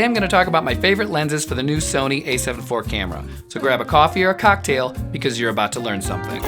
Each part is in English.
Today I'm going to talk about my favorite lenses for the new Sony A7 IV camera. So grab a coffee or a cocktail because you're about to learn something.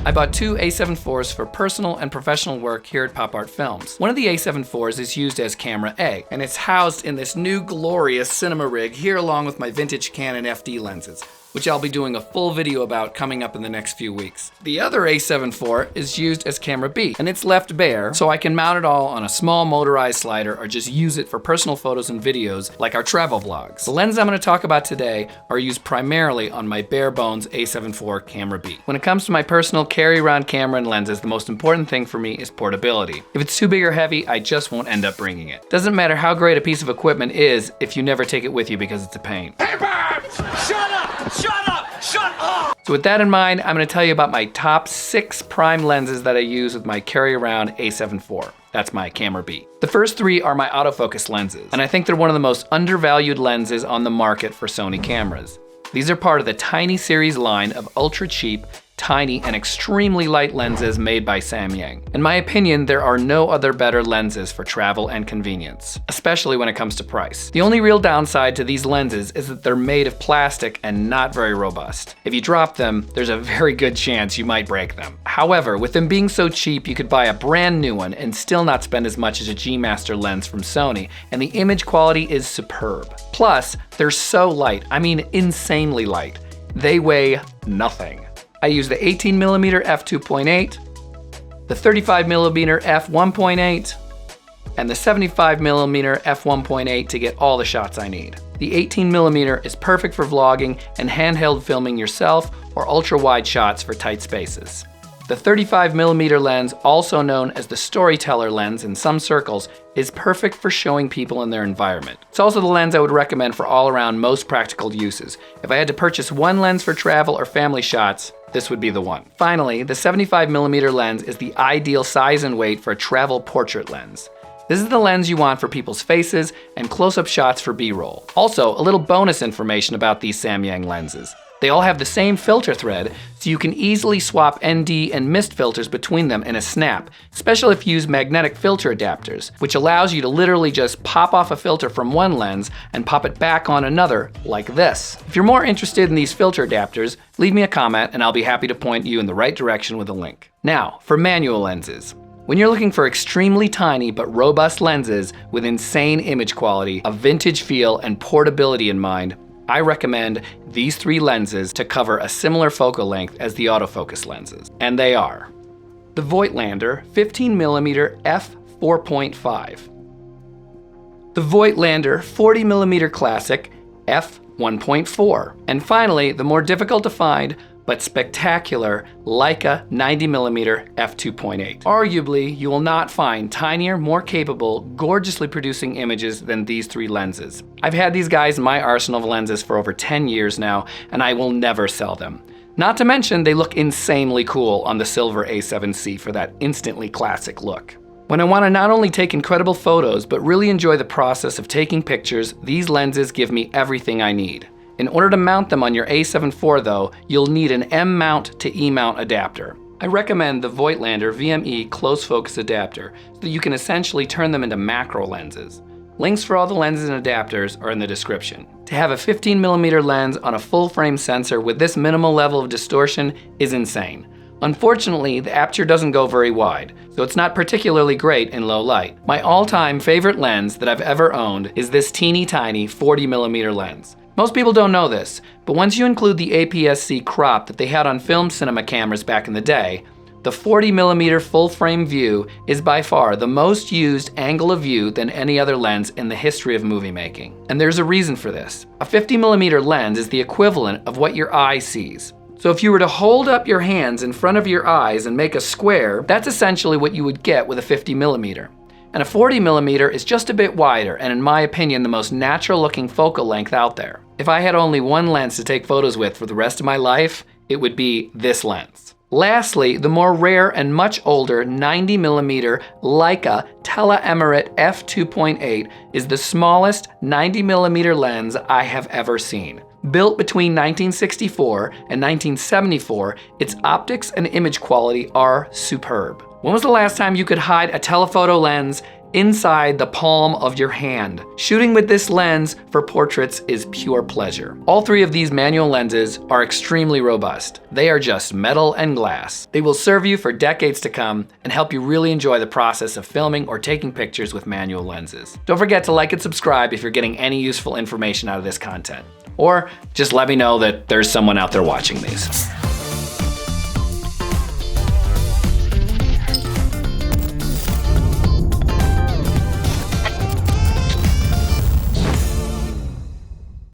I bought two A7 IVs for personal and professional work here at Pop Art Films. One of the A7 IVs is used as camera A, and it's housed in this new glorious cinema rig here along with my vintage Canon FD lenses, which I'll be doing a full video about coming up in the next few weeks. The other A7 IV is used as camera B, and it's left bare, so I can mount it all on a small motorized slider or just use it for personal photos and videos like our travel vlogs. The lenses I'm going to talk about today are used primarily on my bare bones A7 IV camera B. When it comes to my personal carry-around camera and lenses, the most important thing for me is portability. If it's too big or heavy, I just won't end up bringing it. Doesn't matter how great a piece of equipment is if you never take it with you because it's a pain. Hey, Babs! Shut up! Shut up! Shut up! So with that in mind, I'm going to tell you about my top 6 prime lenses that I use with my carry-around A7 IV. That's my camera B. The first 3 are my autofocus lenses, and I think they're one of the most undervalued lenses on the market for Sony cameras. These are part of the Tiny series line of ultra cheap, tiny, and extremely light lenses made by Samyang. In my opinion, there are no other better lenses for travel and convenience, especially when it comes to price. The only real downside to these lenses is that they're made of plastic and not very robust. If you drop them, there's a very good chance you might break them. However, with them being so cheap, you could buy a brand new one and still not spend as much as a G Master lens from Sony, and the image quality is superb. Plus, they're so light, I mean insanely light. They weigh nothing. I use the 18mm f2.8, the 35mm f1.8, and the 75mm f1.8 to get all the shots I need. The 18mm is perfect for vlogging and handheld filming yourself or ultra-wide shots for tight spaces. The 35mm lens, also known as the storyteller lens in some circles, is perfect for showing people in their environment. It's also the lens I would recommend for all-around most practical uses. If I had to purchase one lens for travel or family shots, this would be the one. Finally, the 75mm lens is the ideal size and weight for a travel portrait lens. This is the lens you want for people's faces and close-up shots for B-roll. Also, a little bonus information about these Samyang lenses. They all have the same filter thread, so you can easily swap ND and mist filters between them in a snap, especially if you use magnetic filter adapters, which allows you to literally just pop off a filter from one lens and pop it back on another, like this. If you're more interested in these filter adapters, leave me a comment and I'll be happy to point you in the right direction with a link. Now, for manual lenses. When you're looking for extremely tiny but robust lenses with insane image quality, a vintage feel, and portability in mind, I recommend these 3 lenses to cover a similar focal length as the autofocus lenses. And they are the Voigtlander 15mm f4.5, the Voigtlander 40mm classic f1.4, and finally, the more difficult to find but spectacular Leica 90mm f2.8. Arguably, you will not find tinier, more capable, gorgeously producing images than these 3 lenses. I've had these guys in my arsenal of lenses for over 10 years now, and I will never sell them. Not to mention, they look insanely cool on the silver A7C for that instantly classic look. When I want to not only take incredible photos, but really enjoy the process of taking pictures, these lenses give me everything I need. In order to mount them on your A7 IV though, you'll need an M-mount to E-mount adapter. I recommend the Voigtlander VM-E Close focus adapter so that you can essentially turn them into macro lenses. Links for all the lenses and adapters are in the description. To have a 15mm lens on a full frame sensor with this minimal level of distortion is insane. Unfortunately, the aperture doesn't go very wide, so it's not particularly great in low light. My all-time favorite lens that I've ever owned is this teeny tiny 40mm lens. Most people don't know this, but once you include the APS-C crop that they had on film cinema cameras back in the day, the 40mm full-frame view is by far the most used angle of view than any other lens in the history of movie making. And there's a reason for this. A 50mm lens is the equivalent of what your eye sees. So if you were to hold up your hands in front of your eyes and make a square, that's essentially what you would get with a 50mm. And a 40mm is just a bit wider and in my opinion the most natural looking focal length out there. If I had only one lens to take photos with for the rest of my life, it would be this lens. Lastly, the more rare and much older 90mm Leica tele-emarit f2.8 is the smallest 90mm lens I have ever seen. Built between 1964 and 1974, its optics and image quality are superb. When was the last time you could hide a telephoto lens inside the palm of your hand? Shooting with this lens for portraits is pure pleasure. All three of these manual lenses are extremely robust. They are just metal and glass. They will serve you for decades to come and help you really enjoy the process of filming or taking pictures with manual lenses. Don't forget to like and subscribe if you're getting any useful information out of this content. Or just let me know that there's someone out there watching these.